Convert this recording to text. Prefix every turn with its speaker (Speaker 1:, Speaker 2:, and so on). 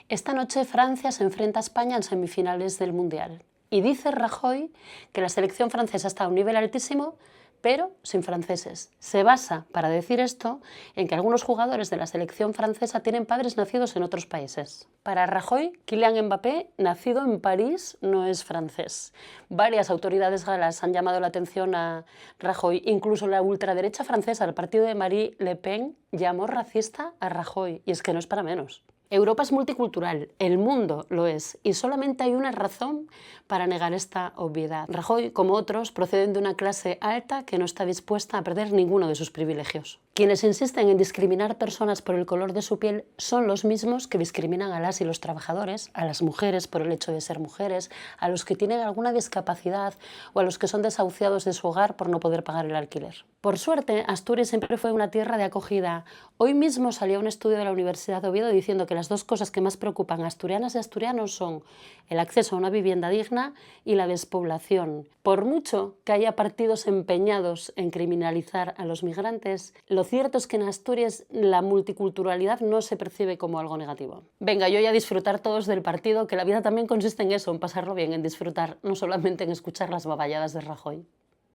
Speaker 1: Esta noche Francia se enfrenta a España en semifinales del Mundial. Y dice Rajoy que la selección francesa está a un nivel altísimo, pero sin franceses. Se basa, para decir esto, en que algunos jugadores de la selección francesa tienen padres nacidos en otros países. Para Rajoy, Kylian Mbappé, nacido en París, no es francés. Varias autoridades galas han llamado la atención a Rajoy. Incluso la ultraderecha francesa, el partido de Marine Le Pen, llamó racista a Rajoy. Y es que no es para menos. Europa es multicultural, el mundo lo es, y solamente hay una razón para negar esta obviedad. Rajoy, como otros, proceden de una clase alta que no está dispuesta a perder ninguno de sus privilegios. Quienes insisten en discriminar personas por el color de su piel son los mismos que discriminan a las y los trabajadores, a las mujeres por el hecho de ser mujeres, a los que tienen alguna discapacidad o a los que son desahuciados de su hogar por no poder pagar el alquiler. Por suerte, Asturias siempre fue una tierra de acogida. Hoy mismo salió un estudio de la Universidad de Oviedo diciendo que las dos cosas que más preocupan a asturianas y asturianos son el acceso a una vivienda digna y la despoblación. Por mucho que haya partidos empeñados en criminalizar a los migrantes, lo cierto es que en Asturias la multiculturalidad no se percibe como algo negativo. Venga, yo ya a disfrutar todos del partido, que la vida también consiste en eso, en pasarlo bien, en disfrutar, no solamente en escuchar las baballadas de Rajoy.